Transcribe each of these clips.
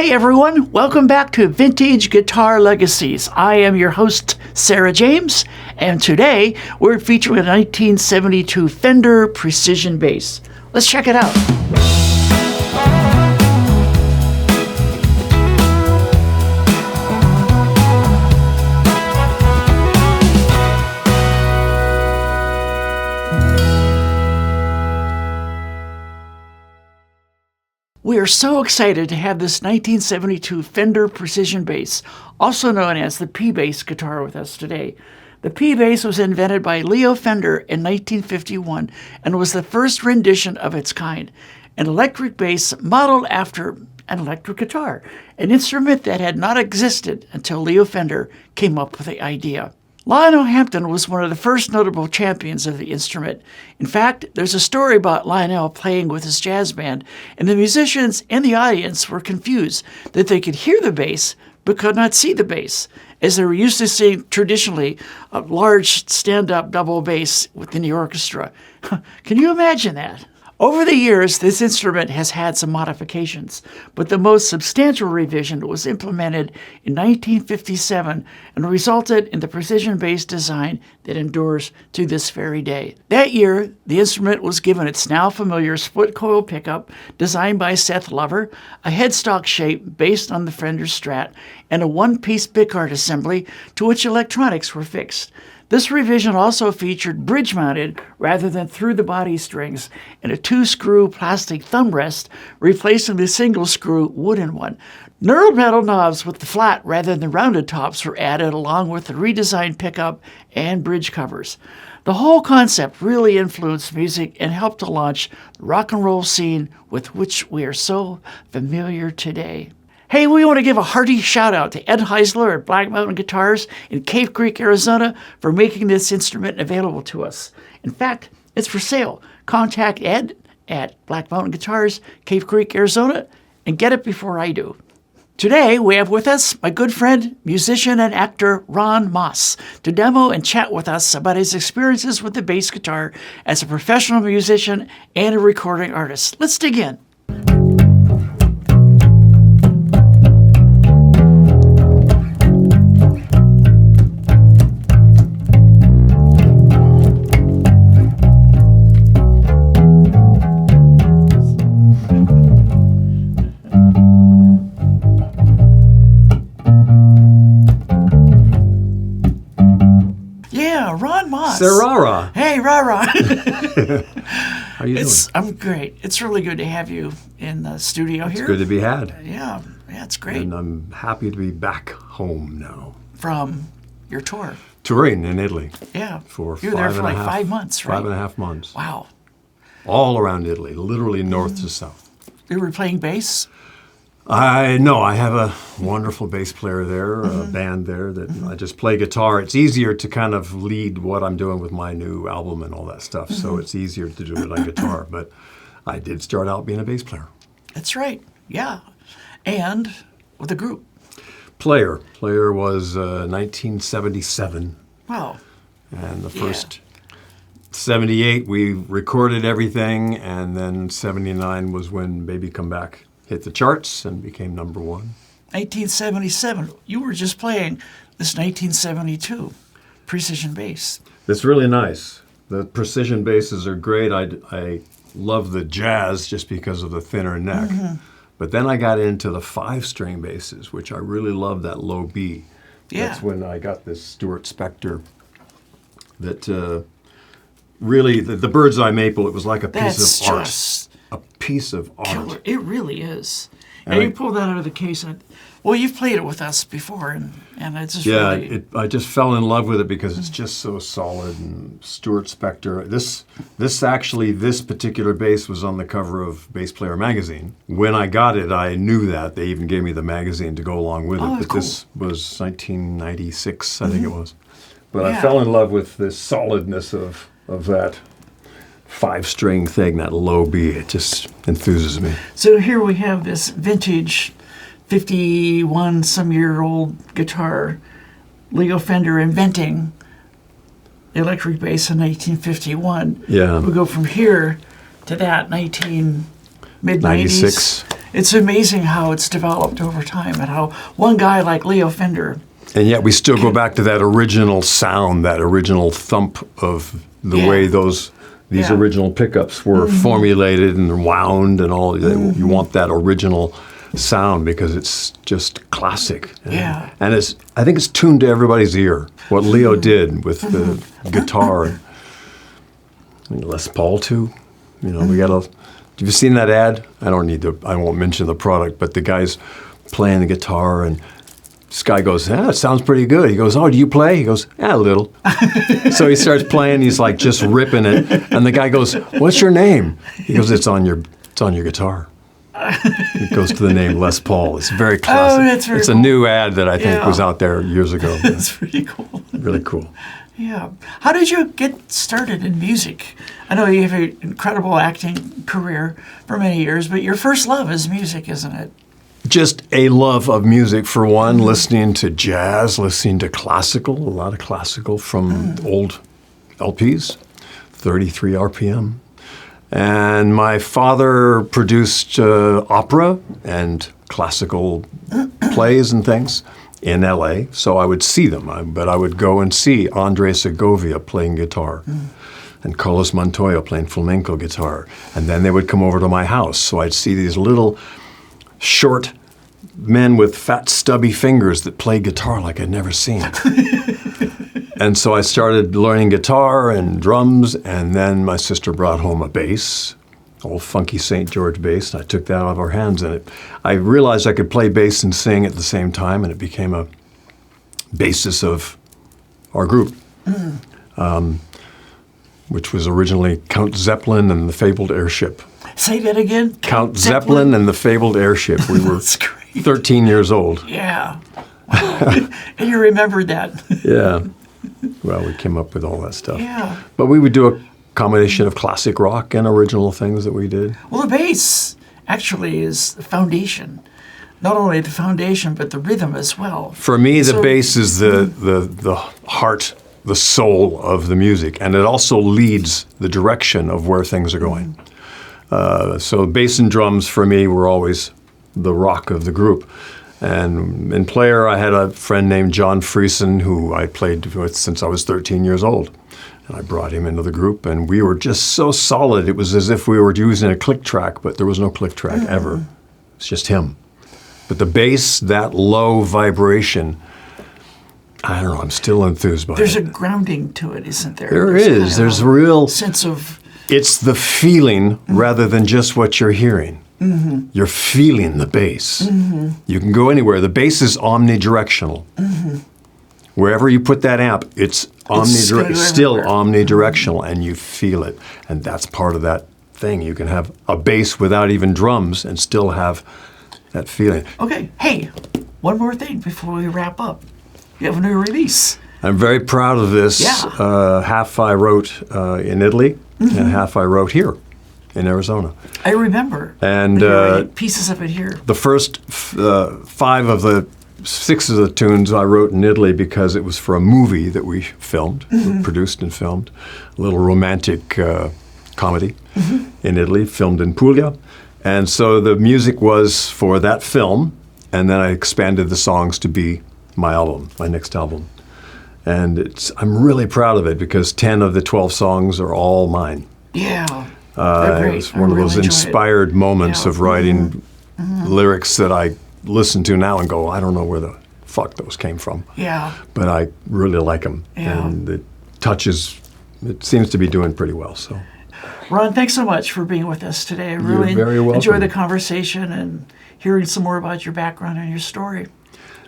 Hey everyone, welcome back to Vintage Guitar Legacies. I am your host, Sarah James, and today we're featuring a 1972 Fender Precision Bass. Let's check it out. We are so excited to have this 1972 Fender Precision Bass, also known as the P-Bass guitar, with us today. The P-Bass was invented by Leo Fender in 1951 and was the first rendition of its kind, an electric bass modeled after an electric guitar, an instrument that had not existed until Leo Fender came up with the idea. Lionel Hampton was one of the first notable champions of the instrument. In fact, there's a story about Lionel playing with his jazz band, and the musicians in the audience were confused that they could hear the bass but could not see the bass, as they were used to seeing traditionally a large stand-up double bass within the orchestra. Can you imagine that? Over the years, this instrument has had some modifications, but the most substantial revision was implemented in 1957 and resulted in the precision bass design that endures to this very day. That year, the instrument was given its now familiar split coil pickup designed by Seth Lover, a headstock shape based on the Fender Strat, and a one-piece pickguard assembly to which electronics were fixed. This revision also featured bridge-mounted rather than through-the-body strings and a two-screw plastic thumb rest, replacing the single-screw wooden one. Knurled metal knobs with the flat rather than rounded tops were added, along with the redesigned pickup and bridge covers. The whole concept really influenced music and helped to launch the rock and roll scene with which we are so familiar today. Hey, we want to give a hearty shout out to Ed Heisler at Black Mountain Guitars in Cave Creek, Arizona, for making this instrument available to us. In fact, it's for sale. Contact Ed at Black Mountain Guitars, Cave Creek, Arizona, and get it before I do. Today, we have with us my good friend, musician and actor Ronn Moss to demo and chat with us about his experiences with the bass guitar as a professional musician and a recording artist. Let's dig in. Ronn Moss. Sarara. Hey, Rara. How you doing? I'm great. It's really good to have you in the studio here. It's good to be had. Yeah, it's great. And I'm happy to be back home now. From your tour. Touring in Italy. Yeah. For you were there for like 5 months, right? 5.5 months. Wow. All around Italy, literally north to south. You were playing bass? I have a wonderful bass player there, a band there that I just play guitar. It's easier to kind of lead what I'm doing with my new album and all that stuff, so it's easier to do it on guitar. But I did start out being a bass player. That's right, yeah. And with a group. Player was 1977. Wow. And the first 78, we recorded everything, and then 79 was when Baby Come Back hit the charts and became number one. 1977. You were just playing this 1972 Precision Bass. It's really nice. The Precision basses are great. I love the jazz just because of the thinner neck. But then I got into the 5-string basses, which I really love that low B. Yeah. That's when I got this Stuart Spectre that really, the Bird's Eye Maple, it was like a piece of art. A piece of art. Killer. It really is. And you pull that out of the case. Well, you've played it with us before, and it's just really... I just fell in love with it because it's just so solid. And Stuart Spectre, this particular bass was on the cover of Bass Player magazine. When I got it, I knew that. They even gave me the magazine to go along with it. But cool. This was 1996, I think it was. But I fell in love with the solidness of that 5-string thing, that low B. It just enthuses me. So here we have this vintage 51-some-year-old guitar, Leo Fender inventing the electric bass in 1951. Yeah. We go from here to that mid-90s. It's amazing how it's developed over time and how one guy like Leo Fender. And yet we still go back to that original sound, that original thump of the way these original pickups were formulated and wound and all. You want that original sound because it's just classic. And I think it's tuned to everybody's ear. What Leo did with the guitar and Les Paul too. You know, we got a. Have you seen that ad? I won't mention the product, but the guy's playing the guitar and this guy goes, it sounds pretty good. He goes, oh, do you play? He goes, a little. So he starts playing, he's like just ripping it. And the guy goes, what's your name? He goes, it's on your guitar. It goes to the name Les Paul. It's very classic. Oh, that's very It's cool. a new ad that I think was out there years ago. That's pretty cool. Really cool. Yeah. How did you get started in music? I know you have an incredible acting career for many years, but your first love is music, isn't it? Just a love of music, for one, listening to jazz, listening to classical, a lot of classical from old LPs, 33 RPM. And my father produced opera and classical plays and things in LA, so I would see them. But I would go and see Andre Segovia playing guitar and Carlos Montoya playing flamenco guitar. And then they would come over to my house, so I'd see these little short men with fat, stubby fingers that play guitar like I'd never seen. And so I started learning guitar and drums, and then my sister brought home a bass, old funky St. George bass, and I took that out of our hands. And I realized I could play bass and sing at the same time, and it became a basis of our group, which was originally Count Zeppelin and the Fabled Airship. Say that again? Count Zeppelin and the Fabled Airship. We were That's great. 13 years old. Yeah. Wow. And you remembered that. Yeah. Well, we came up with all that stuff. Yeah. But we would do a combination of classic rock and original things that we did. Well, the bass actually is the foundation. Not only the foundation, but the rhythm as well. For me, the bass is the heart, the soul of the music, and it also leads the direction of where things are going. So bass and drums for me were always the rock of the group. And in player, I had a friend named John Friesen who I played with since I was 13 years old. And I brought him into the group, and we were just so solid. It was as if we were using a click track, but there was no click track ever. It's just him. But the bass, that low vibration, I don't know, I'm still enthused by it. There's a grounding to it, isn't there? There is. There's a real sense of... It's the feeling rather than just what you're hearing. You're feeling the bass. You can go anywhere. The bass is omnidirectional. Wherever you put that amp, it's still omnidirectional, and you feel it. And that's part of that thing. You can have a bass without even drums and still have that feeling. Okay, hey, one more thing before we wrap up. You have a new release. I'm very proud of this. Yeah. Half I wrote in Italy, and half I wrote here in Arizona. I remember. And pieces of it here. the first 5 of the 6 of the tunes I wrote in Italy because it was for a movie that we filmed, produced and filmed, a little romantic comedy in Italy, filmed in Puglia. And so the music was for that film, and then I expanded the songs to be my album, my next album. And I'm really proud of it because 10 of the 12 songs are all mine. Yeah. They're great. It was one of those inspired moments of writing lyrics that I listen to now and go, I don't know where the fuck those came from. Yeah. But I really like them. Yeah. And it seems to be doing pretty well. So, Ron, thanks so much for being with us today. I really You're very welcome. enjoyed the conversation and hearing some more about your background and your story.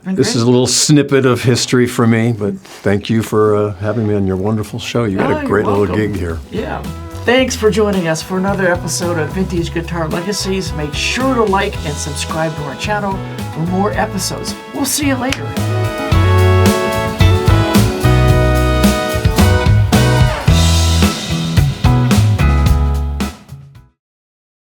This is a little snippet of history for me, but thank you for having me on your wonderful show. You got a great little gig here. Yeah. Thanks for joining us for another episode of Vintage Guitar Legacies. Make sure to like and subscribe to our channel for more episodes. We'll see you later.